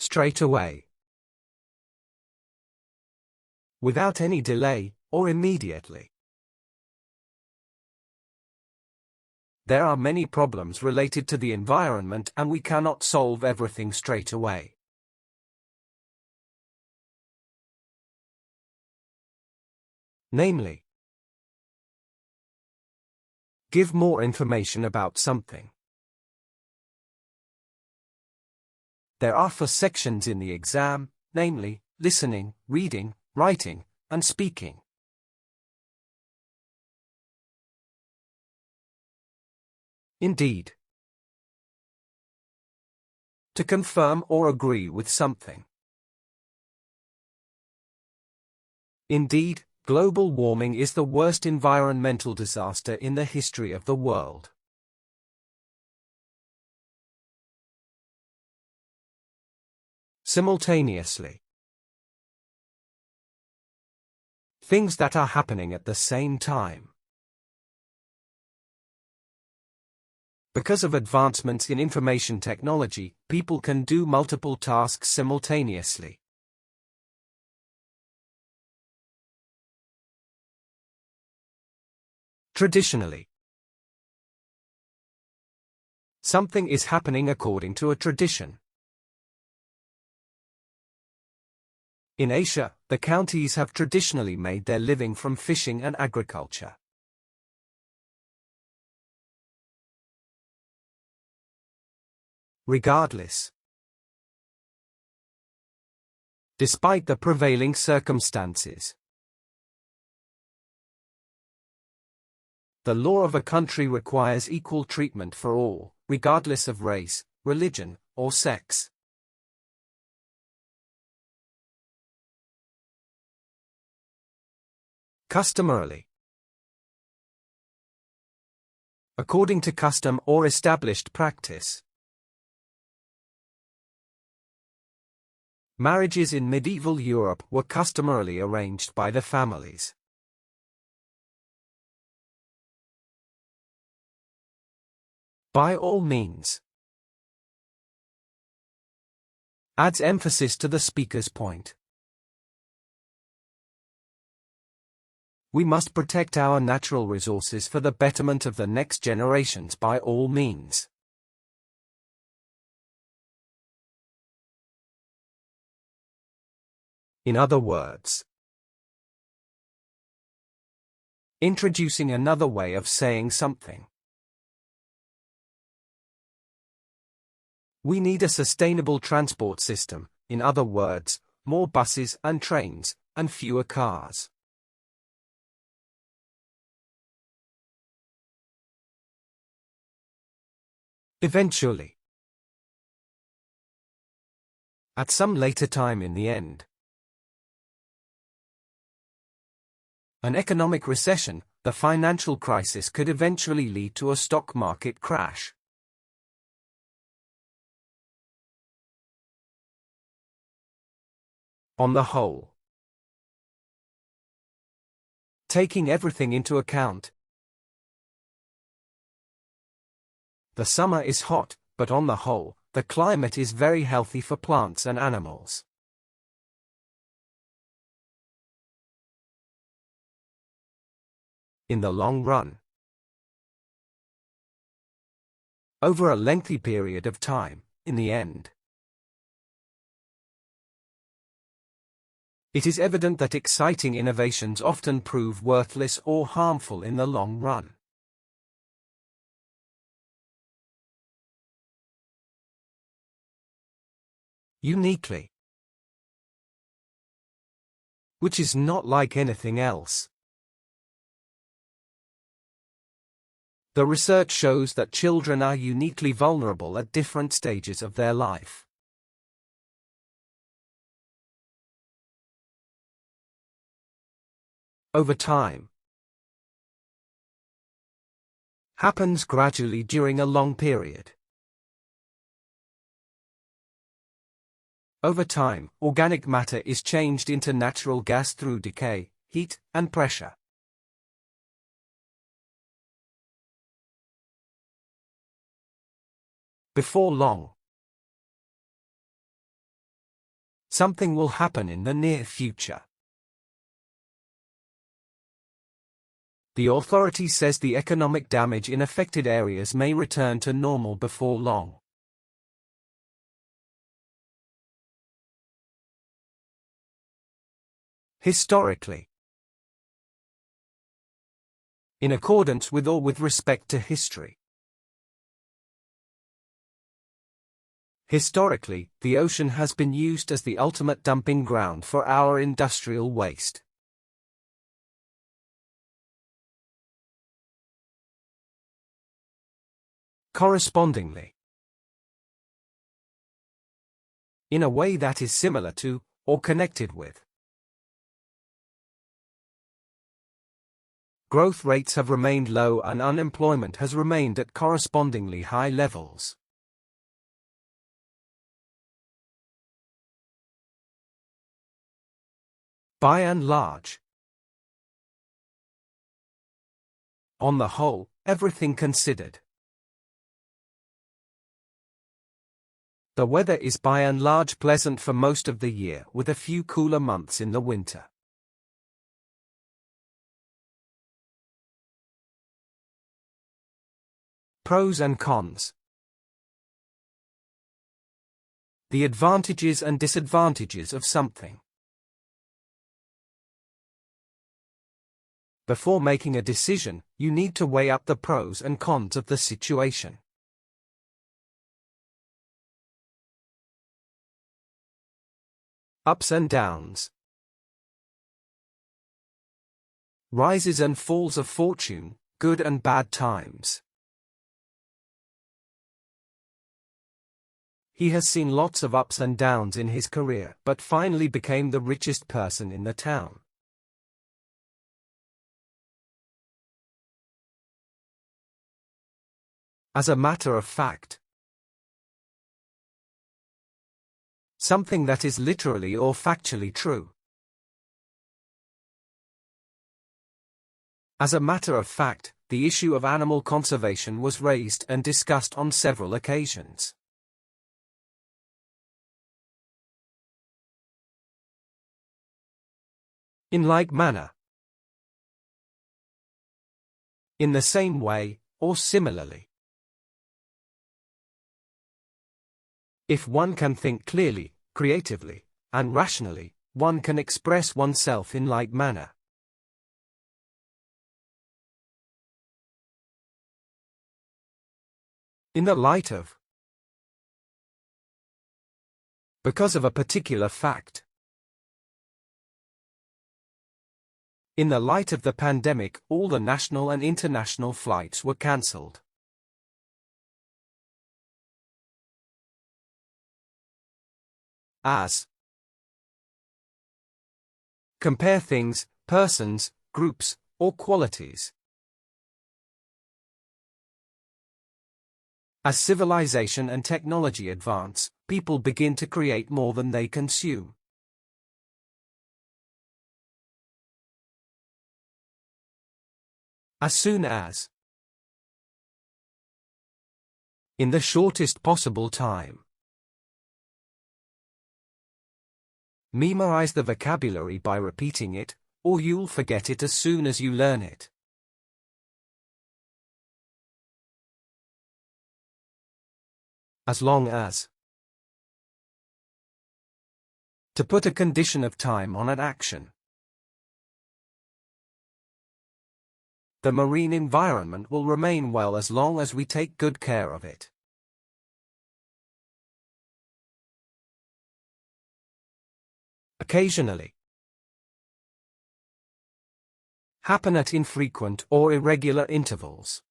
straight away, without any delay, or immediately. There are many problems related to the environment and we cannot solve everything straight away. Namely, give more information about something. There are 4 sections in the exam, namely, listening, reading, writing, and speaking. Indeed. To confirm or agree with something. Indeed, global warming is the worst environmental disaster in the history of the world. Simultaneously. Things that are happening at the same time. Because of advancements in information technology, people can do multiple tasks simultaneously. Traditionally, something is happening according to a tradition. In Asia, the counties have traditionally made their living from fishing and agriculture. Regardless, despite the prevailing circumstances, the law of a country requires equal treatment for all, regardless of race, religion, or sex. Customarily. According to custom or established practice. Marriages in medieval Europe were customarily arranged by the families. By all means. Adds emphasis to the speaker's point. We must protect our natural resources for the betterment of the next generations by all means. In other words, introducing another way of saying something. We need a sustainable transport system, in other words, more buses and trains, and fewer cars. Eventually. At some later time in the end. An economic recession, the financial crisis could eventually lead to a stock market crash. On the whole, taking everything into account, the summer is hot, but on the whole, the climate is very healthy for plants and animals. In the long run, over a lengthy period of time, in the end, it is evident that exciting innovations often prove worthless or harmful in the long run. Uniquely, which is not like anything else. The research shows that children are uniquely vulnerable at different stages of their life. Over time, happens gradually during a long period. Over time, organic matter is changed into natural gas through decay, heat, and pressure. Before long, Something will happen in the near future. The authority says the economic damage in affected areas may return to normal before long. Historically. In accordance with or with respect to history. Historically, the ocean has been used as the ultimate dumping ground for our industrial waste. Correspondingly. In a way that is similar to, or connected with. Growth rates have remained low and unemployment has remained at correspondingly high levels. By and large. On the whole, everything considered. The weather is by and large pleasant for most of the year, with a few cooler months in the winter. Pros and cons. The advantages and disadvantages of something. Before making a decision, you need to weigh up the pros and cons of the situation. Ups and downs. Rises and falls of fortune, good and bad times. He has seen lots of ups and downs in his career, but finally became the richest person in the town. As a matter of fact. Something that is literally or factually true. As a matter of fact, the issue of animal conservation was raised and discussed on several occasions. In like manner. In the same way, or similarly. If one can think clearly, creatively, and rationally, one can express oneself in like manner. In the light of. Because of a particular fact. In the light of the pandemic, all the national and international flights were cancelled. As. Compare things, persons, groups, or qualities. As civilization and technology advance, people begin to create more than they consume. As soon as. In the shortest possible time. Memorize the vocabulary by repeating it, or you'll forget it as soon as you learn it. As long as. To put a condition of time on an action. The marine environment will remain well as long as we take good care of it. Occasionally. Happen at infrequent or irregular intervals.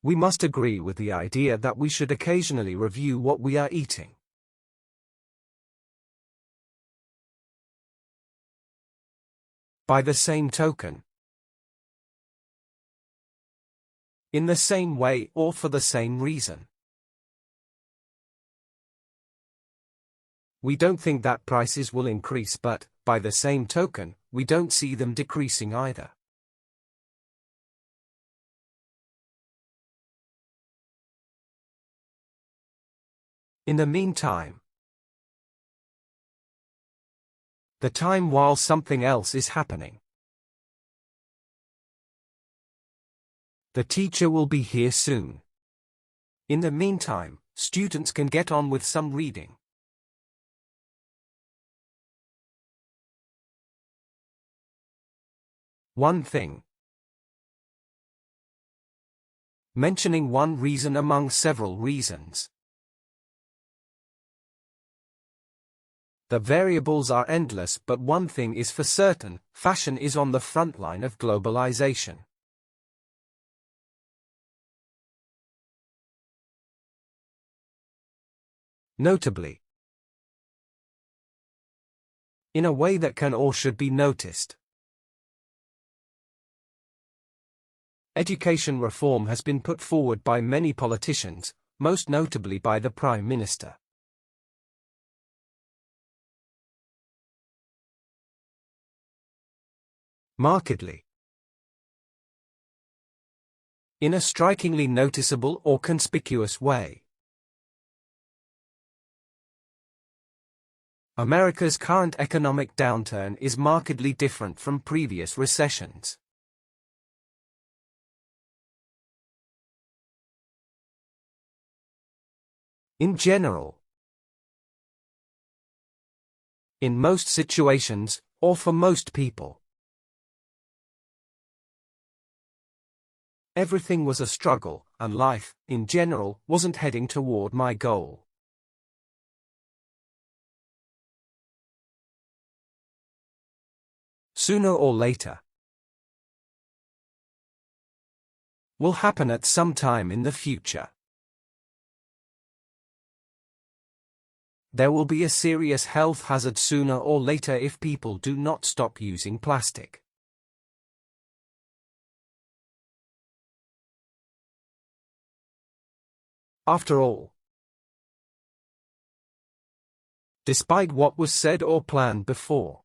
We must agree with the idea that we should occasionally review what we are eating. By the same token. In the same way or for the same reason. We don't think that prices will increase, but, by the same token, we don't see them decreasing either. In the meantime. The time while something else is happening. The teacher will be here soon. In the meantime, students can get on with some reading. One thing. Mentioning one reason among several reasons. The variables are endless, but one thing is for certain: fashion is on the front line of globalization. Notably, in a way that can or should be noticed. Education reform has been put forward by many politicians, most notably by the Prime Minister. Markedly. In a strikingly noticeable or conspicuous way. America's current economic downturn is markedly different from previous recessions. In general, in most situations, or for most people, everything was a struggle, and life, in general, wasn't heading toward my goal. Sooner or later, will happen at some time in the future. There will be a serious health hazard sooner or later if people do not stop using plastic. After all, despite what was said or planned before,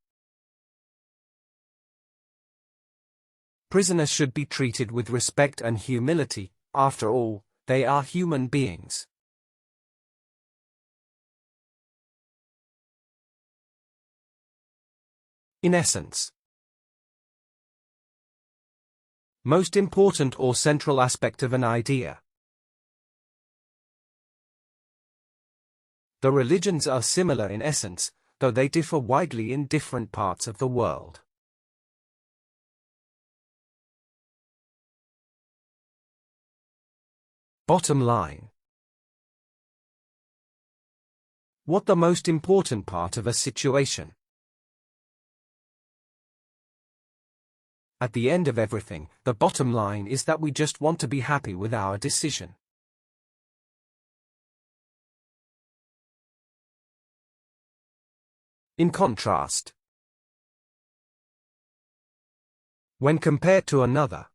prisoners should be treated with respect and humility. After all, they are human beings. In essence, most important or central aspect of an idea. The religions are similar in essence, though they differ widely in different parts of the world. Bottom line. What the most important part of a situation? At the end of everything, the bottom line is that we just want to be happy with our decision. In contrast, when compared to another,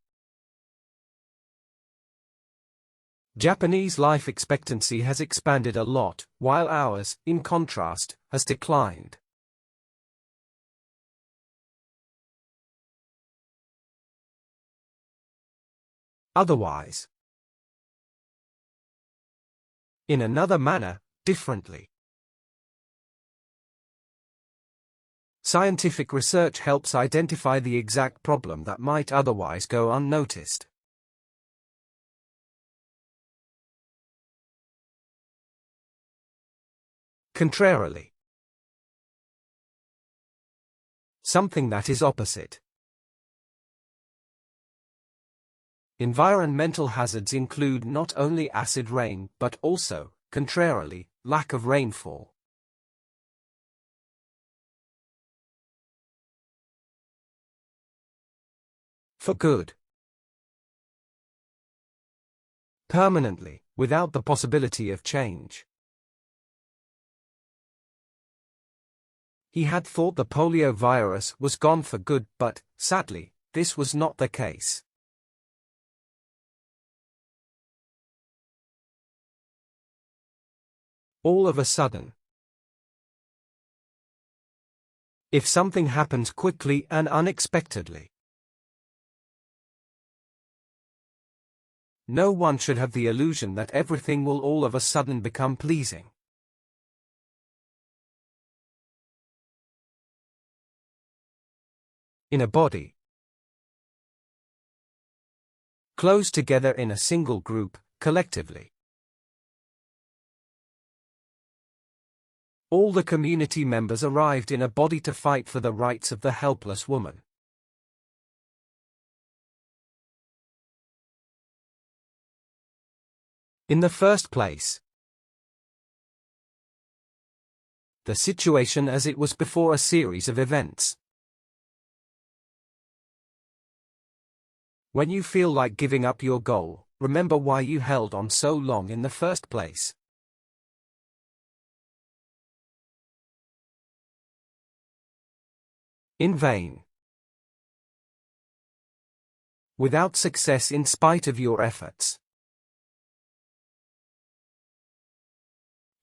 Japanese life expectancy has expanded a lot, while ours, in contrast, has declined. Otherwise, in another manner, differently. Scientific research helps identify the exact problem that might otherwise go unnoticed. Contrarily, something that is opposite. Environmental hazards include not only acid rain, but also, contrarily, lack of rainfall. For good. Permanently, without the possibility of change. He had thought the polio virus was gone for good, but, sadly, this was not the case. All of a sudden, if something happens quickly and unexpectedly, no one should have the illusion that everything will all of a sudden become pleasing. in a body. Close together in a single group, collectively. All the community members arrived in a body to fight for the rights of the helpless woman. In the first place, the situation as it was before a series of events. When you feel like giving up your goal, remember why you held on so long in the first place. In vain. Without success in spite of your efforts.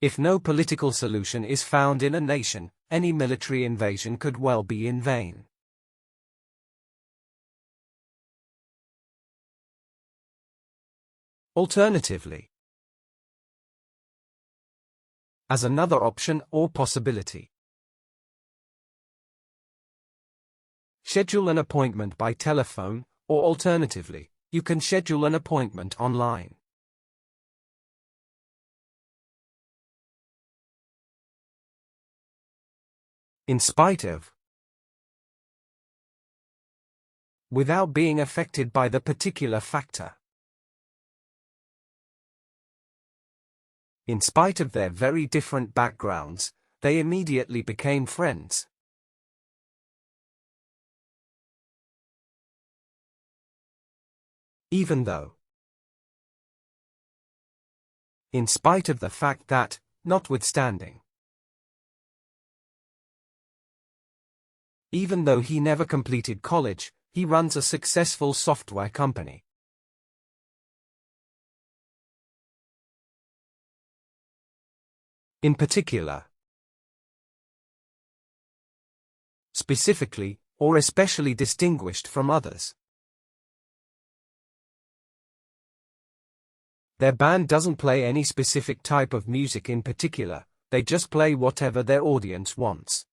If no political solution is found in a nation, any military invasion could well be in vain. Alternatively, as another option or possibility, schedule an appointment by telephone, or alternatively, you can schedule an appointment online. In spite of, without being affected by the particular factor. In spite of their very different backgrounds, they immediately became friends. Even though, in spite of the fact that, notwithstanding, even though he never completed college, he runs a successful software company. In particular, specifically, or especially distinguished from others. Their band doesn't play any specific type of music in particular, they just play whatever their audience wants.